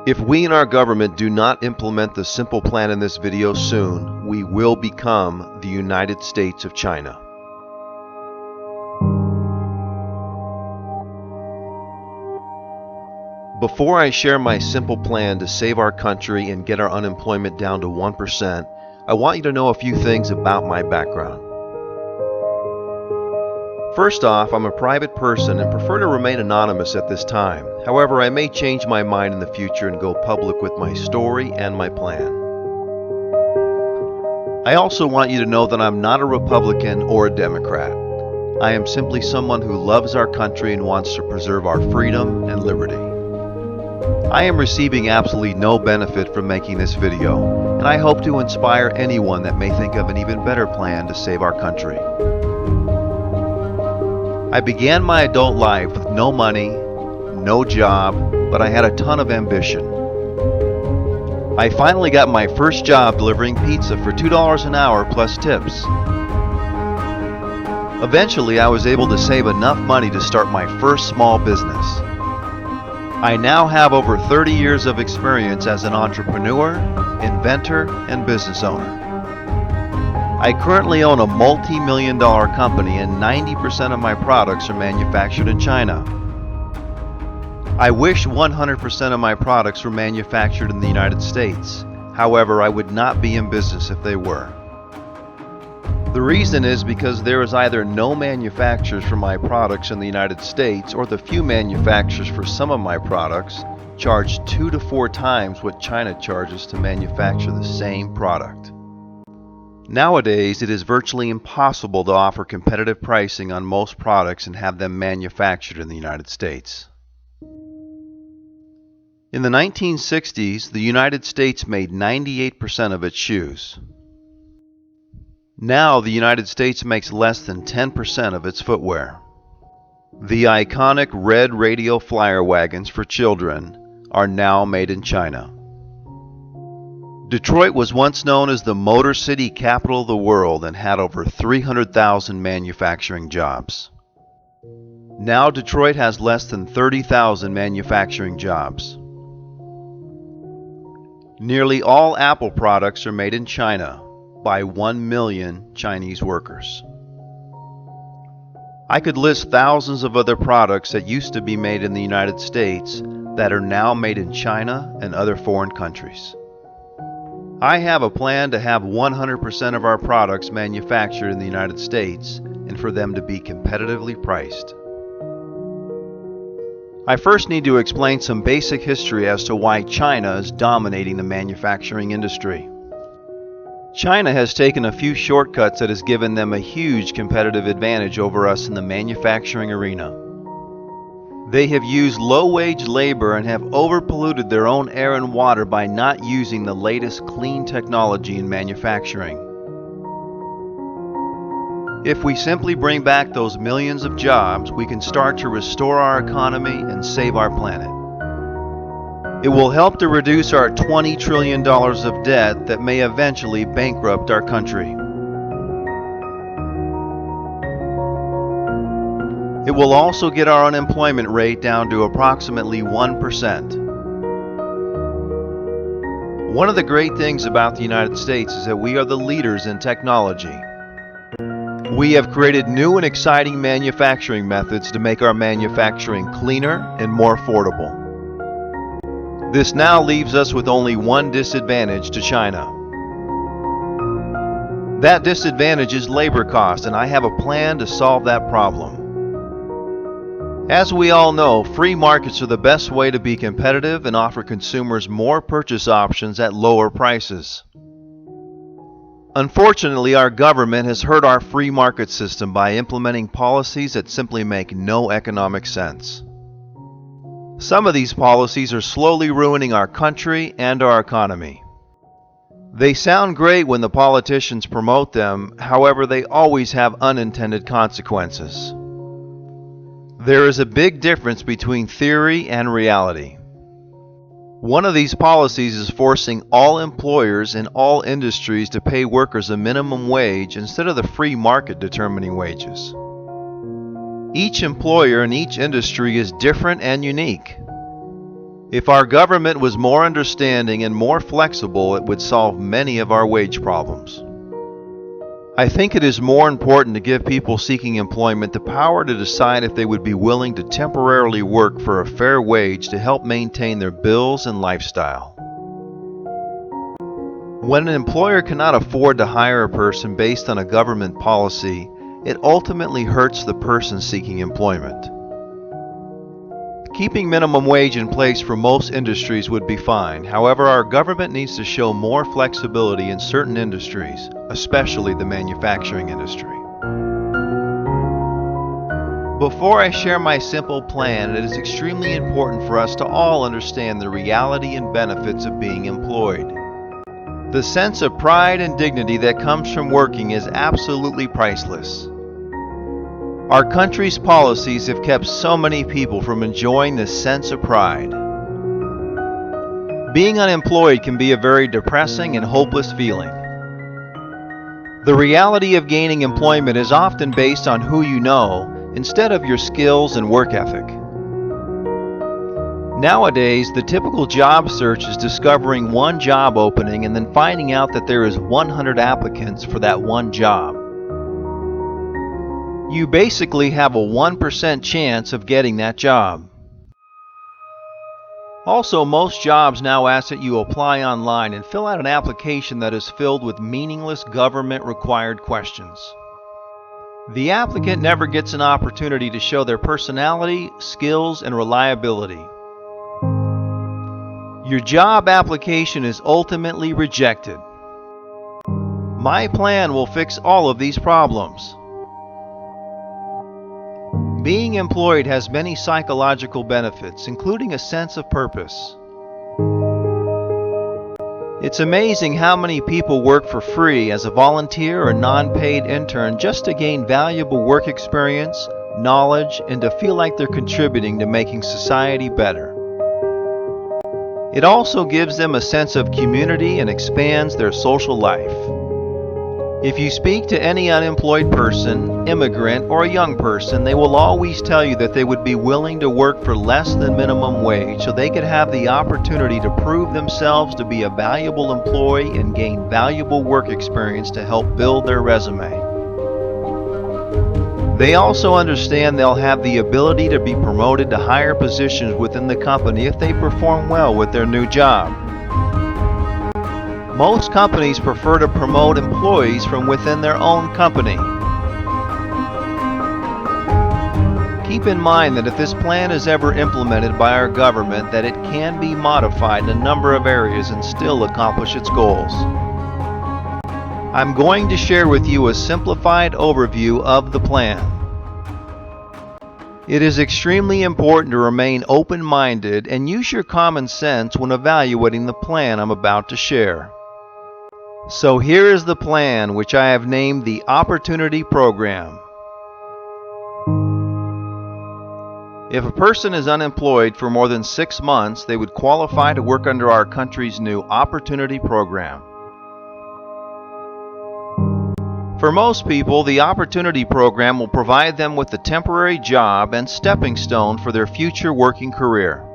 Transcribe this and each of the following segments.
If we and our government do not implement the simple plan in this video soon, we will become the United States of China. Before I share my simple plan to save our country and get our unemployment down to 1%, I want you to know a few things about my background. First off, I'm a private person and prefer to remain anonymous at this time. However, I may change my mind in the future and go public with my story and my plan. I also want you to know that I'm not a Republican or a Democrat. I am simply someone who loves our country and wants to preserve our freedom and liberty. I am receiving absolutely no benefit from making this video, and I hope to inspire anyone that may think of an even better plan to save our country. I began my adult life with no money, no job, but I had a ton of ambition. I finally got my first job delivering pizza for $2 an hour plus tips. Eventually, I was able to save enough money to start my first small business. I now have over 30 years of experience as an entrepreneur, inventor, and business owner. I currently own a multi-million-dollar company and 90% of my products are manufactured in China. I wish 100% of my products were manufactured in the United States. However, I would not be in business if they were. The reason is because there is either no manufacturers for my products in the United States, or the few manufacturers for some of my products charge 2 to 4 times what China charges to manufacture the same product. Nowadays, it is virtually impossible to offer competitive pricing on most products and have them manufactured in the United States. In the 1960s, the United States made 98% of its shoes. Now, the United States makes less than 10% of its footwear. The iconic red radio flyer wagons for children are now made in China. Detroit was once known as the Motor City capital of the world and had over 300,000 manufacturing jobs. Now Detroit has less than 30,000 manufacturing jobs. Nearly all Apple products are made in China by 1 million Chinese workers. I could list thousands of other products that used to be made in the United States that are now made in China and other foreign countries. I have a plan to have 100% of our products manufactured in the United States and for them to be competitively priced. I first need to explain some basic history as to why China is dominating the manufacturing industry. China has taken a few shortcuts that has given them a huge competitive advantage over us in the manufacturing arena. They have used low-wage labor and have overpolluted their own air and water by not using the latest clean technology in manufacturing. If we simply bring back those millions of jobs, we can start to restore our economy and save our planet. It will help to reduce our $20 trillion of debt that may eventually bankrupt our country. It will also get our unemployment rate down to approximately 1%. One of the great things about the United States is that we are the leaders in technology. We have created new and exciting manufacturing methods to make our manufacturing cleaner and more affordable. This now leaves us with only one disadvantage to China. That disadvantage is labor cost, and I have a plan to solve that problem. As we all know, free markets are the best way to be competitive and offer consumers more purchase options at lower prices. Unfortunately, our government has hurt our free market system by implementing policies that simply make no economic sense. Some of these policies are slowly ruining our country and our economy. They sound great when the politicians promote them, however, they always have unintended consequences. There is a big difference between theory and reality. One of these policies is forcing all employers in all industries to pay workers a minimum wage instead of the free market determining wages. Each employer in each industry is different and unique. If our government was more understanding and more flexible, it would solve many of our wage problems. I think it is more important to give people seeking employment the power to decide if they would be willing to temporarily work for a fair wage to help maintain their bills and lifestyle. When an employer cannot afford to hire a person based on a government policy, it ultimately hurts the person seeking employment. Keeping minimum wage in place for most industries would be fine. However, our government needs to show more flexibility in certain industries, especially the manufacturing industry. Before I share my simple plan, it is extremely important for us to all understand the reality and benefits of being employed. The sense of pride and dignity that comes from working is absolutely priceless. Our country's policies have kept so many people from enjoying this sense of pride. Being unemployed can be a very depressing and hopeless feeling. The reality of gaining employment is often based on who you know instead of your skills and work ethic. Nowadays, the typical job search is discovering one job opening and then finding out that there is 100 applicants for that one job. You basically have a 1% chance of getting that job. Also, most jobs now ask that you apply online and fill out an application that is filled with meaningless government-required questions. The applicant never gets an opportunity to show their personality, skills, and reliability. Your job application is ultimately rejected. My plan will fix all of these problems. Being employed has many psychological benefits, including a sense of purpose. It's amazing how many people work for free as a volunteer or non-paid intern just to gain valuable work experience, knowledge, and to feel like they're contributing to making society better. It also gives them a sense of community and expands their social life. If you speak to any unemployed person, immigrant, or a young person, they will always tell you that they would be willing to work for less than minimum wage so they could have the opportunity to prove themselves to be a valuable employee and gain valuable work experience to help build their resume. They also understand they'll have the ability to be promoted to higher positions within the company if they perform well with their new job. Most companies prefer to promote employees from within their own company. Keep in mind that if this plan is ever implemented by our government, that it can be modified in a number of areas and still accomplish its goals. I'm going to share with you a simplified overview of the plan. It is extremely important to remain open-minded and use your common sense when evaluating the plan I'm about to share. So here is the plan, which I have named the Opportunity Program. If a person is unemployed for more than 6 months, they would qualify to work under our country's new Opportunity Program. For most people, the Opportunity Program will provide them with a temporary job and stepping stone for their future working career.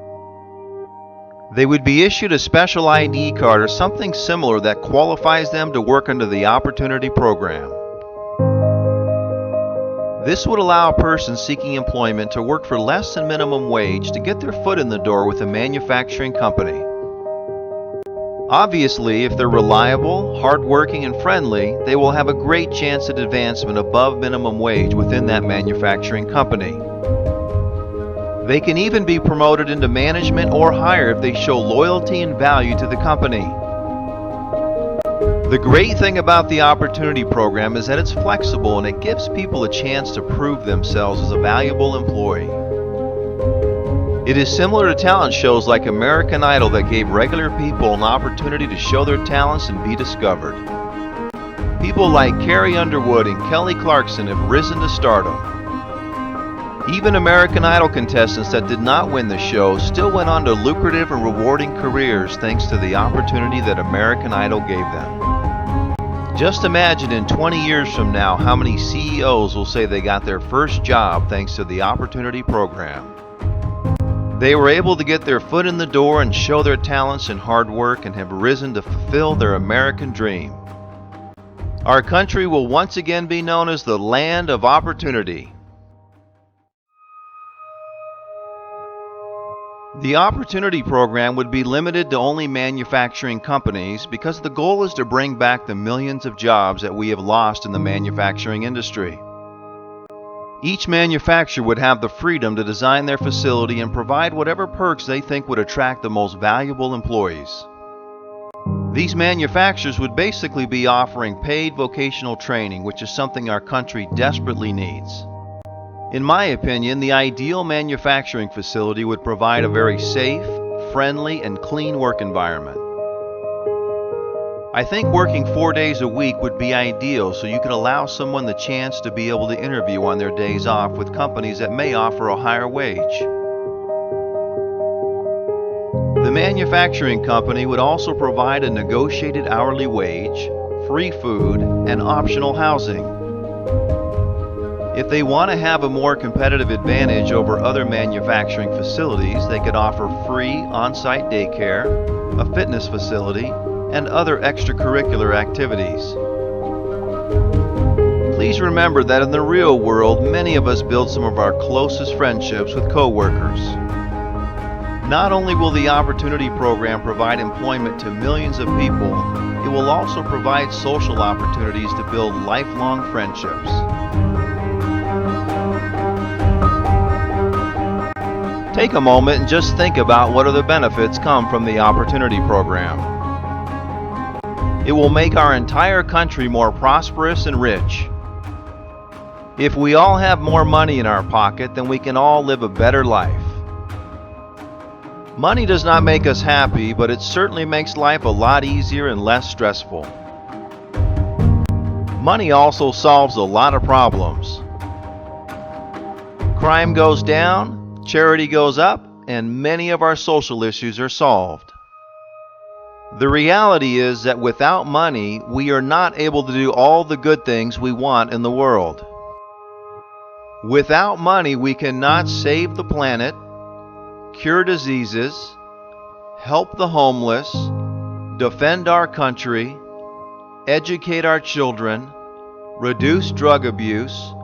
They would be issued a special ID card or something similar that qualifies them to work under the Opportunity Program. This would allow a person seeking employment to work for less than minimum wage to get their foot in the door with a manufacturing company. Obviously, if they're reliable, hardworking, and friendly, they will have a great chance at advancement above minimum wage within that manufacturing company. They can even be promoted into management or higher if they show loyalty and value to the company. The great thing about the Opportunity Program is that it's flexible and it gives people a chance to prove themselves as a valuable employee. It is similar to talent shows like American Idol that gave regular people an opportunity to show their talents and be discovered. People like Carrie Underwood and Kelly Clarkson have risen to stardom. Even American Idol contestants that did not win the show still went on to lucrative and rewarding careers thanks to the opportunity that American Idol gave them. Just imagine in 20 years from now how many CEOs will say they got their first job thanks to the Opportunity Program. They were able to get their foot in the door and show their talents and hard work and have risen to fulfill their American dream. Our country will once again be known as the land of opportunity. The Opportunity Program would be limited to only manufacturing companies because the goal is to bring back the millions of jobs that we have lost in the manufacturing industry. Each manufacturer would have the freedom to design their facility and provide whatever perks they think would attract the most valuable employees. These manufacturers would basically be offering paid vocational training, which is something our country desperately needs. In my opinion, the ideal manufacturing facility would provide a very safe, friendly, and clean work environment. I think working 4 days a week would be ideal so you could allow someone the chance to be able to interview on their days off with companies that may offer a higher wage. The manufacturing company would also provide a negotiated hourly wage, free food, and optional housing. If they want to have a more competitive advantage over other manufacturing facilities, they could offer free on-site daycare, a fitness facility, and other extracurricular activities. Please remember that in the real world, many of us build some of our closest friendships with coworkers. Not only will the Opportunity Program provide employment to millions of people, it will also provide social opportunities to build lifelong friendships. Take a moment and just think about what other benefits come from the Opportunity Program. It will make our entire country more prosperous and rich. If we all have more money in our pocket, then we can all live a better life. Money does not make us happy, but it certainly makes life a lot easier and less stressful. Money also solves a lot of problems. Crime goes down, charity goes up, and many of our social issues are solved. The reality is that without money, we are not able to do all the good things we want in the world. Without money, we cannot save the planet, cure diseases, help the homeless, defend our country, educate our children, reduce drug abuse,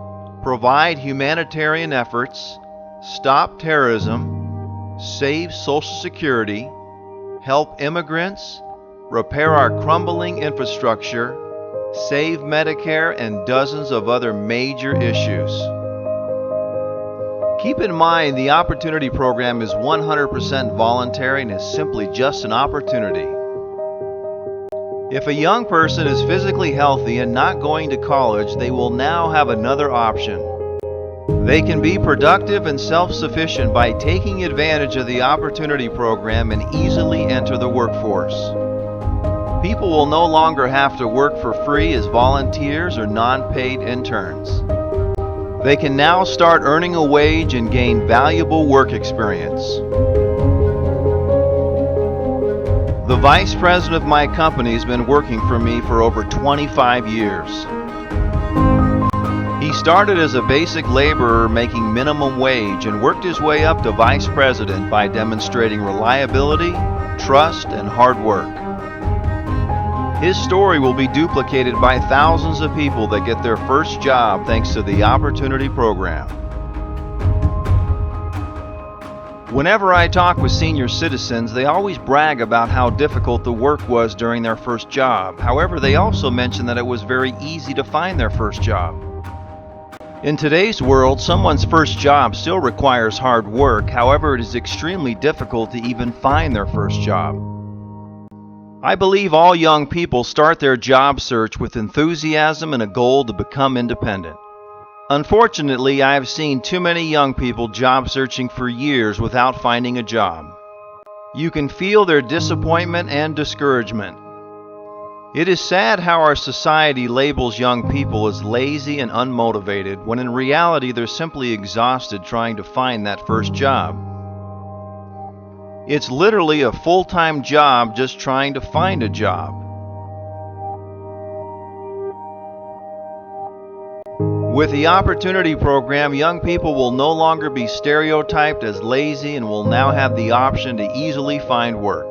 provide humanitarian efforts, stop terrorism, save Social Security, help immigrants, repair our crumbling infrastructure, save Medicare, and dozens of other major issues. Keep in mind, the Opportunity Program is 100% voluntary and is simply just an opportunity. If a young person is physically healthy and not going to college, they will now have another option. They can be productive and self-sufficient by taking advantage of the Opportunity Program and easily enter the workforce. People will no longer have to work for free as volunteers or non-paid interns. They can now start earning a wage and gain valuable work experience. The vice president of my company has been working for me for over 25 years. He started as a basic laborer making minimum wage and worked his way up to vice president by demonstrating reliability, trust, and hard work. His story will be duplicated by thousands of people that get their first job thanks to the Opportunity Program. Whenever I talk with senior citizens, they always brag about how difficult the work was during their first job. However, they also mention that it was very easy to find their first job. In today's world, someone's first job still requires hard work. However, it is extremely difficult to even find their first job. I believe all young people start their job search with enthusiasm and a goal to become independent. Unfortunately, I have seen too many young people job searching for years without finding a job. You can feel their disappointment and discouragement. It is sad how our society labels young people as lazy and unmotivated, when in reality they're simply exhausted trying to find that first job. It's literally a full-time job just trying to find a job. With the Opportunity Program, young people will no longer be stereotyped as lazy and will now have the option to easily find work.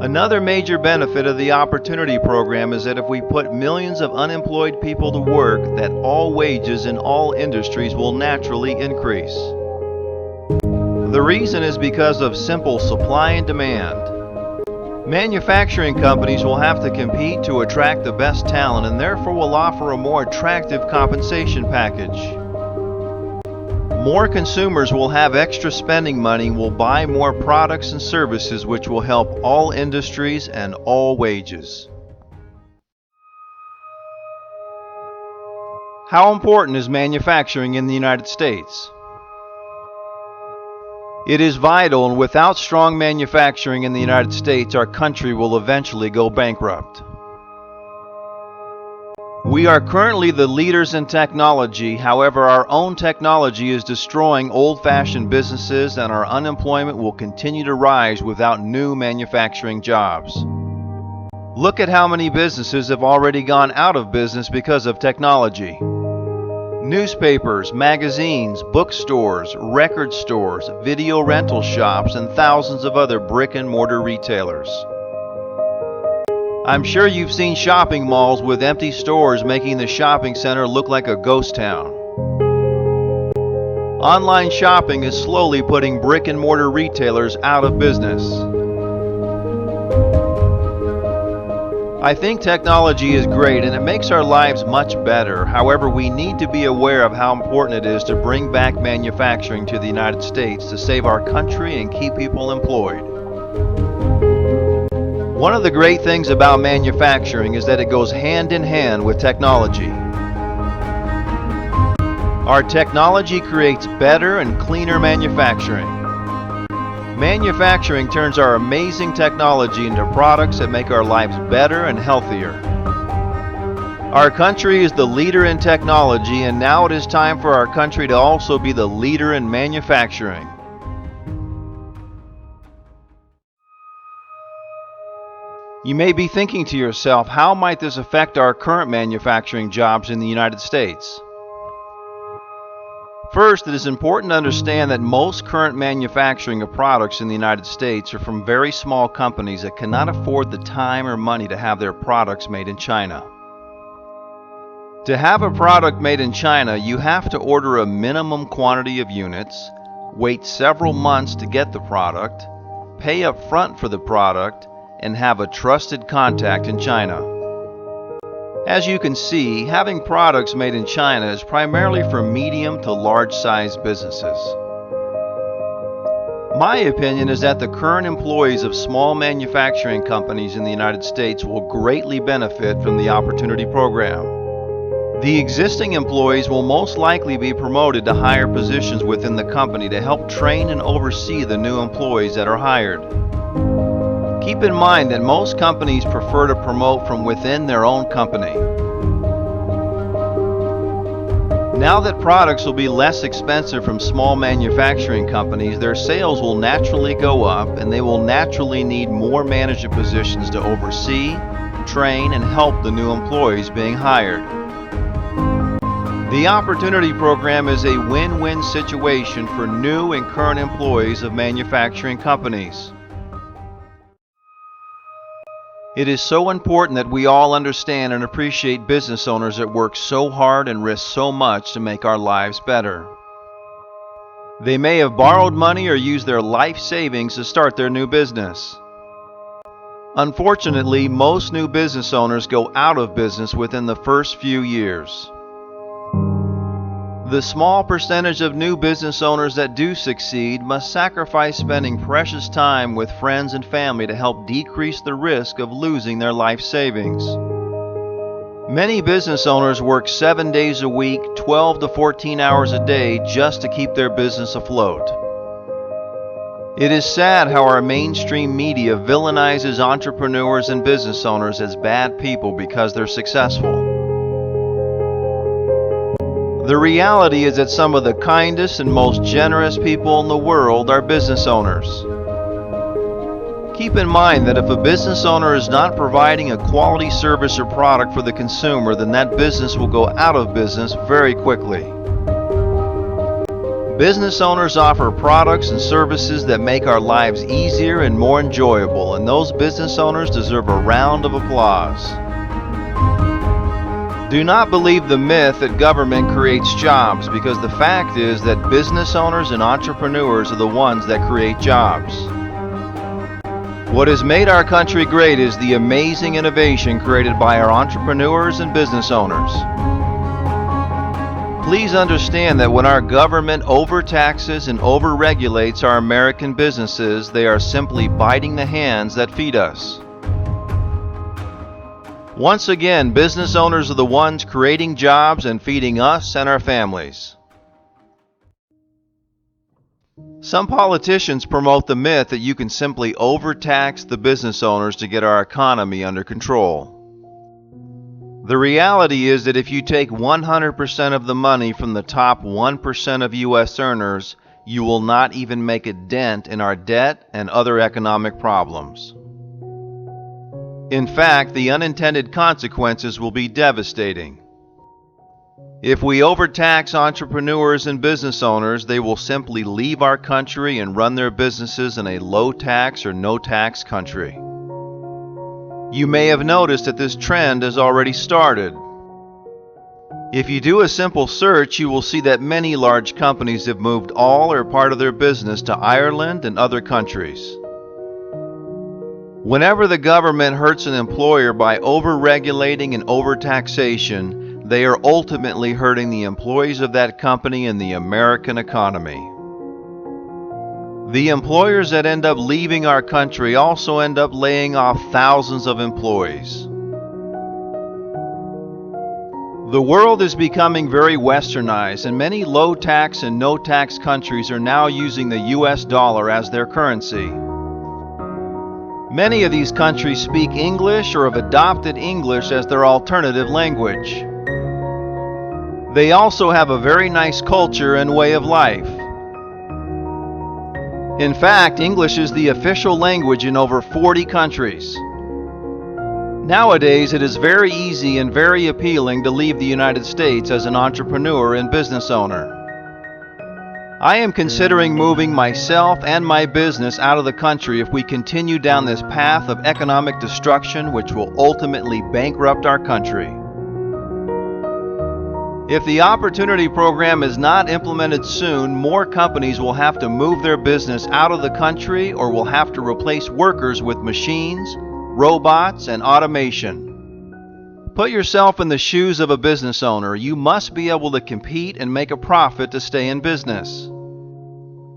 Another major benefit of the Opportunity Program is that if we put millions of unemployed people to work, that all wages in all industries will naturally increase. The reason is because of simple supply and demand. Manufacturing companies will have to compete to attract the best talent and therefore will offer a more attractive compensation package. More consumers will have extra spending money and will buy more products and services, which will help all industries and all wages. How important is manufacturing in the United States? It is vital, and without strong manufacturing in the United States, our country will eventually go bankrupt. We are currently the leaders in technology. However, our own technology is destroying old-fashioned businesses, and our unemployment will continue to rise without new manufacturing jobs. Look at how many businesses have already gone out of business because of technology. Newspapers, magazines, bookstores, record stores, video rental shops, and thousands of other brick-and-mortar retailers. I'm sure you've seen shopping malls with empty stores making the shopping center look like a ghost town. Online shopping is slowly putting brick-and-mortar retailers out of business. I think technology is great and it makes our lives much better. However, we need to be aware of how important it is to bring back manufacturing to the United States to save our country and keep people employed. One of the great things about manufacturing is that it goes hand in hand with technology. Our technology creates better and cleaner manufacturing. Manufacturing turns our amazing technology into products that make our lives better and healthier. Our country is the leader in technology, and now it is time for our country to also be the leader in manufacturing. You may be thinking to yourself, how might this affect our current manufacturing jobs in the United States? First, it is important to understand that most current manufacturing of products in the United States are from very small companies that cannot afford the time or money to have their products made in China. To have a product made in China, you have to order a minimum quantity of units, wait several months to get the product, pay up front for the product, and have a trusted contact in China. As you can see, having products made in China is primarily for medium to large-sized businesses. My opinion is that the current employees of small manufacturing companies in the United States will greatly benefit from the Opportunity Program. The existing employees will most likely be promoted to higher positions within the company to help train and oversee the new employees that are hired. Keep in mind that most companies prefer to promote from within their own company. Now that products will be less expensive from small manufacturing companies, their sales will naturally go up and they will naturally need more management positions to oversee, train, and help the new employees being hired. The Opportunity Program is a win-win situation for new and current employees of manufacturing companies. It is so important that we all understand and appreciate business owners that work so hard and risk so much to make our lives better. They may have borrowed money or used their life savings to start their new business. Unfortunately, most new business owners go out of business within the first few years. The small percentage of new business owners that do succeed must sacrifice spending precious time with friends and family to help decrease the risk of losing their life savings. Many business owners work 7 days a week, 12 to 14 hours a day just to keep their business afloat. It is sad how our mainstream media villainizes entrepreneurs and business owners as bad people because they're successful. The reality is that some of the kindest and most generous people in the world are business owners. Keep in mind that if a business owner is not providing a quality service or product for the consumer, then that business will go out of business very quickly. Business owners offer products and services that make our lives easier and more enjoyable, and those business owners deserve a round of applause. Do not believe the myth that government creates jobs, because the fact is that business owners and entrepreneurs are the ones that create jobs. What has made our country great is the amazing innovation created by our entrepreneurs and business owners. Please understand that when our government overtaxes and overregulates our American businesses, they are simply biting the hands that feed us. Once again, business owners are the ones creating jobs and feeding us and our families. Some politicians promote the myth that you can simply overtax the business owners to get our economy under control. The reality is that if you take 100% of the money from the top 1% of U.S. earners, you will not even make a dent in our debt and other economic problems. In fact, the unintended consequences will be devastating. If we overtax entrepreneurs and business owners, they will simply leave our country and run their businesses in a low-tax or no-tax country. You may have noticed that this trend has already started. If you do a simple search, you will see that many large companies have moved all or part of their business to Ireland and other countries. Whenever the government hurts an employer by over-regulating and over-taxation, they are ultimately hurting the employees of that company and the American economy. The employers that end up leaving our country also end up laying off thousands of employees. The world is becoming very westernized, and many low-tax and no-tax countries are now using the US dollar as their currency. Many of these countries speak English or have adopted English as their alternative language. They also have a very nice culture and way of life. In fact, English is the official language in over 40 countries. Nowadays, it is very easy and very appealing to leave the United States as an entrepreneur and business owner. I am considering moving myself and my business out of the country if we continue down this path of economic destruction, which will ultimately bankrupt our country. If the Opportunity Program is not implemented soon, more companies will have to move their business out of the country or will have to replace workers with machines, robots, and automation. Put yourself in the shoes of a business owner. You must be able to compete and make a profit to stay in business.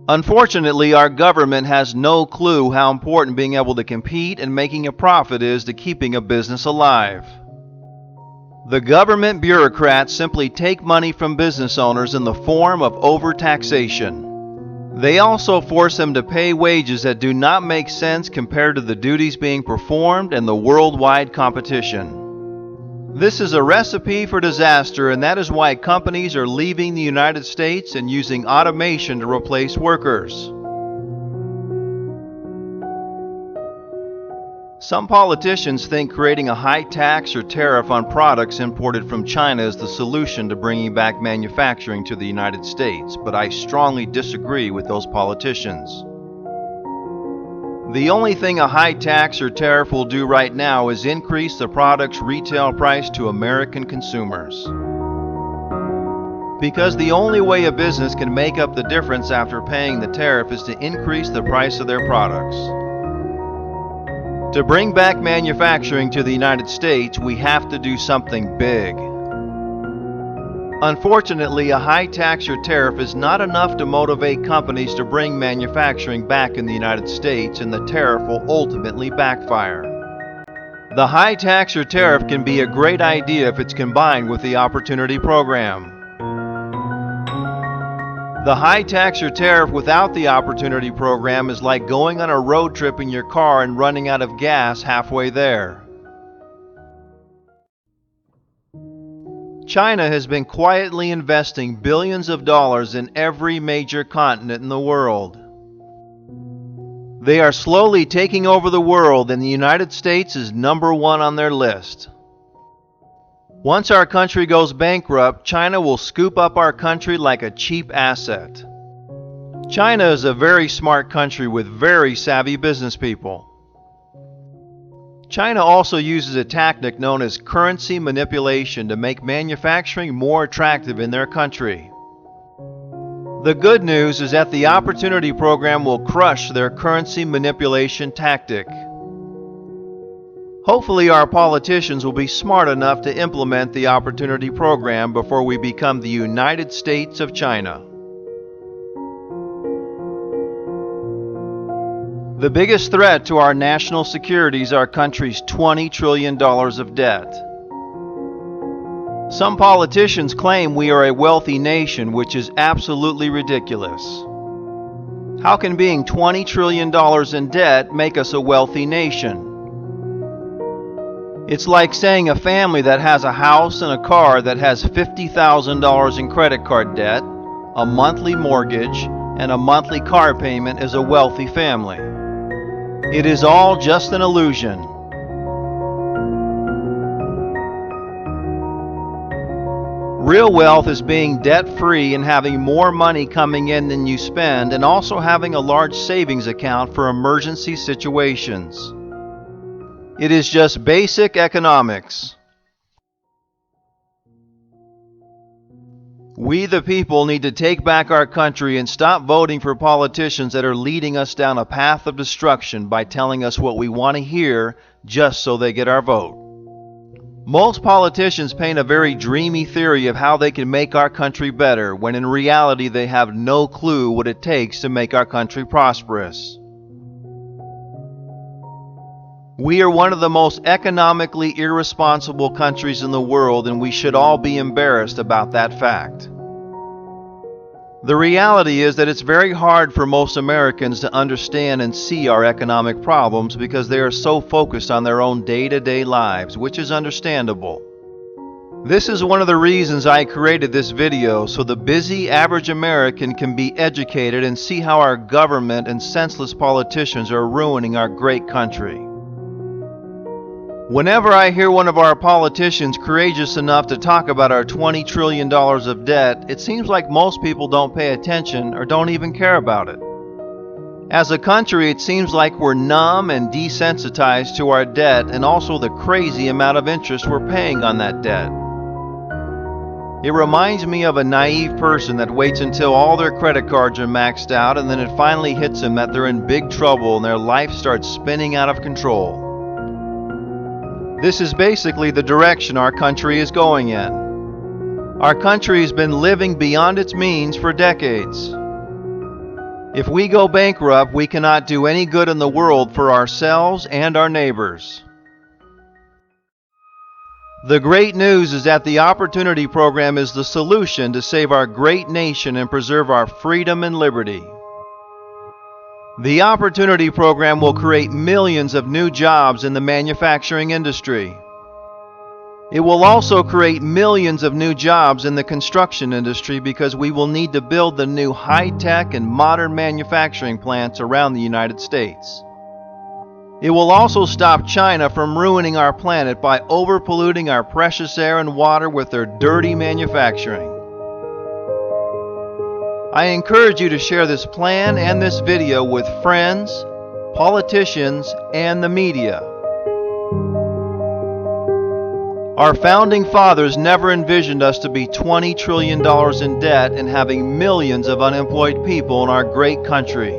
Unfortunately, our government has no clue how important being able to compete and making a profit is to keeping a business alive. The government bureaucrats simply take money from business owners in the form of overtaxation. They also force them to pay wages that do not make sense compared to the duties being performed and the worldwide competition. This is a recipe for disaster, and that is why companies are leaving the United States and using automation to replace workers. Some politicians think creating a high tax or tariff on products imported from China is the solution to bringing back manufacturing to the United States, but I strongly disagree with those politicians. The only thing a high tax or tariff will do right now is increase the product's retail price to American consumers. Because the only way a business can make up the difference after paying the tariff is to increase the price of their products. To bring back manufacturing to the United States, we have to do something big. Unfortunately, a high tax or tariff is not enough to motivate companies to bring manufacturing back in the United States, and the tariff will ultimately backfire. The high tax or tariff can be a great idea if it's combined with the Opportunity Program. The high tax or tariff without the Opportunity Program is like going on a road trip in your car and running out of gas halfway there. China has been quietly investing billions of dollars in every major continent in the world. They are slowly taking over the world, and the United States is #1 on their list. Once our country goes bankrupt, China will scoop up our country like a cheap asset. China is a very smart country with very savvy business people. China also uses a tactic known as currency manipulation to make manufacturing more attractive in their country. The good news is that the Opportunity Program will crush their currency manipulation tactic. Hopefully our politicians will be smart enough to implement the Opportunity Program before we become the United States of China. The biggest threat to our national security is our country's $20 trillion of debt. Some politicians claim we are a wealthy nation, which is absolutely ridiculous. How can being $20 trillion in debt make us a wealthy nation? It's like saying a family that has a house and a car that has $50,000 in credit card debt, a monthly mortgage, and a monthly car payment is a wealthy family. It is all just an illusion. Real wealth is being debt-free and having more money coming in than you spend, and also having a large savings account for emergency situations. It is just basic economics. We the people need to take back our country and stop voting for politicians that are leading us down a path of destruction by telling us what we want to hear just so they get our vote. Most politicians paint a very dreamy theory of how they can make our country better, when in reality they have no clue what it takes to make our country prosperous. We are one of the most economically irresponsible countries in the world, and we should all be embarrassed about that fact. The reality is that it's very hard for most Americans to understand and see our economic problems because they are so focused on their own day-to-day lives, which is understandable. This is one of the reasons I created this video, so the busy average American can be educated and see how our government and senseless politicians are ruining our great country. Whenever I hear one of our politicians courageous enough to talk about our $20 trillion of debt, it seems like most people don't pay attention or don't even care about it. As a country, it seems like we're numb and desensitized to our debt and also the crazy amount of interest we're paying on that debt. It reminds me of a naive person that waits until all their credit cards are maxed out, and then it finally hits them that they're in big trouble and their life starts spinning out of control. This is basically the direction our country is going in. Our country has been living beyond its means for decades. If we go bankrupt, we cannot do any good in the world for ourselves and our neighbors. The great news is that the Opportunity Program is the solution to save our great nation and preserve our freedom and liberty. The Opportunity Program will create millions of new jobs in the manufacturing industry. It will also create millions of new jobs in the construction industry because we will need to build the new high-tech and modern manufacturing plants around the United States. It will also stop China from ruining our planet by overpolluting our precious air and water with their dirty manufacturing. I encourage you to share this plan and this video with friends, politicians, and the media. Our founding fathers never envisioned us to be $20 trillion in debt and having millions of unemployed people in our great country.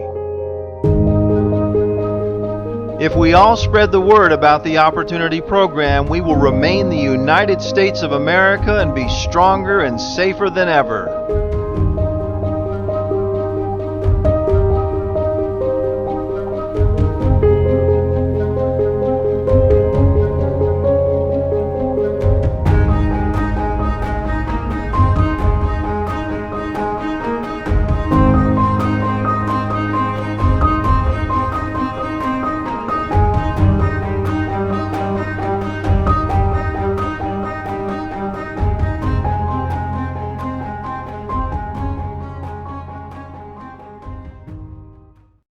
If we all spread the word about the Opportunity Program, we will remain the United States of America and be stronger and safer than ever.